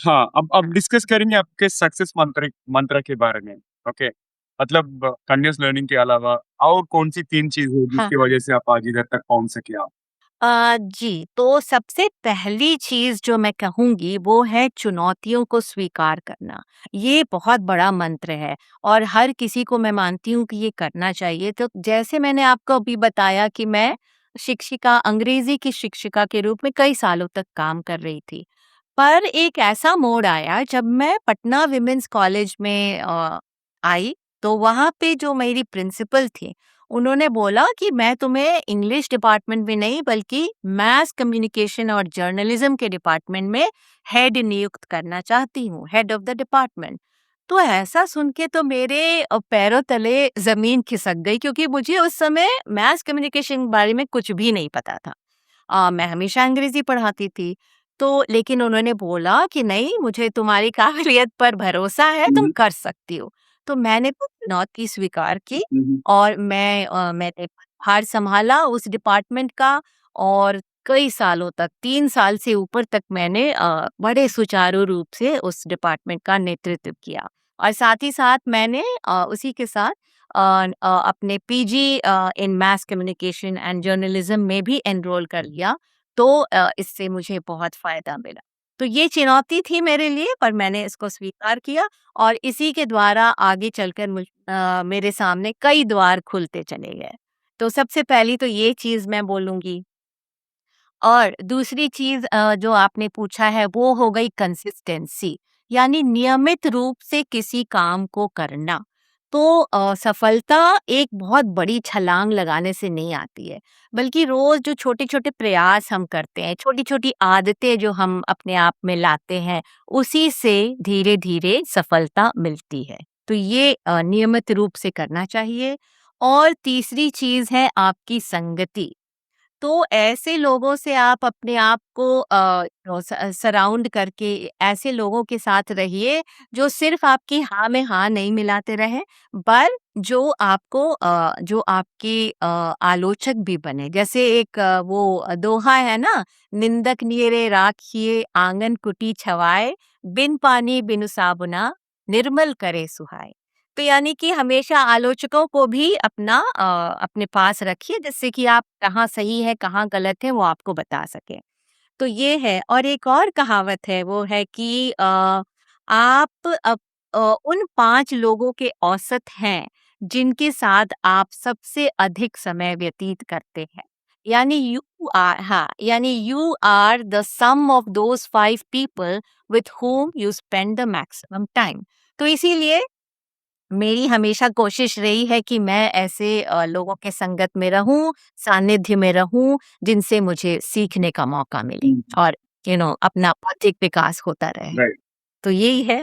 हाँ, अब डिस्कस करेंगे आपके सक्सेस मंत्र मंत्र के बारे में, ओके? मतलब कंटीन्यूअस लर्निंग के अलावा और कौन-सी 3 चीज़ है हाँ। जिसकी वजह से आप आज इधर तक पहुँच सके आप? जी, तो सबसे पहली चीज़ जो मैं कहूँगी वो है चुनौतियों को स्वीकार करना। ये बहुत बड़ा मंत्र है और हर किसी को मैं मानती हूँ कि ये करना चाहिए। तो जैसे मैंने आपको अभी बताया कि मैं शिक्षिका अंग्रेज़ी की शिक्षिका के रूप में कई सालों तक काम कर रही थी। पर एक ऐसा मोड़ आया जब मैं पटना विमेंस कॉलेज में आई, तो वहाँ पे जो मेरी प्रिंसिपल थी, उन्होंने बोला कि मैं तुम्हें इंग्लिश डिपार्टमेंट में नहीं बल्कि मास कम्युनिकेशन और जर्नलिज्म के डिपार्टमेंट में हेड नियुक्त करना चाहती हूँ, हेड ऑफ द डिपार्टमेंट। तो ऐसा सुन के तो मेरे पैरों तले ज़मीन खिसक गई क्योंकि मुझे उस समय मास कम्युनिकेशन के बारे में कुछ भी नहीं पता था। मैं हमेशा अंग्रेज़ी पढ़ाती थी। तो लेकिन उन्होंने बोला कि नहीं, मुझे तुम्हारी काबिलियत पर भरोसा है, हुँ, तुम हुँ। कर सकती हो। तो मैंने वो चुनौती स्वीकार की हुँ, हुँ। और मैंने भार सँभाला उस डिपार्टमेंट का और कई सालों तक 3 साल से ऊपर तक मैंने बड़े सुचारू रूप से उस डिपार्टमेंट का नेतृत्व किया। और साथ ही साथ मैंने उसी के साथ अपने PG in mass communication and journalism में भी एनरोल कर लिया। तो इससे मुझे बहुत फ़ायदा मिला। तो ये चुनौती थी मेरे लिए पर मैंने इसको स्वीकार किया और इसी के द्वारा आगे चलकर मेरे सामने कई द्वार खुलते चले गए। तो सबसे पहली तो ये चीज़ मैं बोलूँगी। और दूसरी चीज़ जो आपने पूछा है वो हो गई कंसिस्टेंसी, यानी नियमित रूप से किसी काम को करना। तो सफलता एक बहुत बड़ी छलांग लगाने से नहीं आती है, बल्कि रोज़ जो छोटे-छोटे प्रयास हम करते हैं, छोटी-छोटी आदतें जो हम अपने आप में लाते हैं, उसी से धीरे-धीरे सफलता मिलती है। तो ये नियमित रूप से करना चाहिए। और तीसरी चीज़ है आपकी संगति। तो ऐसे लोगों से आप अपने आप को सराउंड करके ऐसे लोगों के साथ रहिए जो सिर्फ आपकी हाँ में हाँ नहीं मिलाते रहे, पर जो आपके आलोचक भी बने। जैसे एक वो दोहा है ना, निंदक नियरे राखिए आंगन कुटी छवाए, बिन पानी बिनु साबुना निर्मल करे सुहाए। तो यानी कि हमेशा आलोचकों को भी अपने पास रखिए जिससे कि आप कहाँ सही है, कहाँ गलत है वो आपको बता सकें। तो ये है। और एक और कहावत है वो है कि आप उन 5 लोगों के औसत हैं जिनके साथ आप सबसे अधिक समय व्यतीत करते हैं। यानी you are the sum of those 5 people with whom you spend the maximum time. तो इसीलिए मेरी हमेशा कोशिश रही है कि मैं ऐसे लोगों के संगत में रहूं, सानिध्य में रहूं, जिनसे मुझे सीखने का मौका मिले हुँ, और अपना बौद्धिक विकास होता रहे। राइट। तो यही है।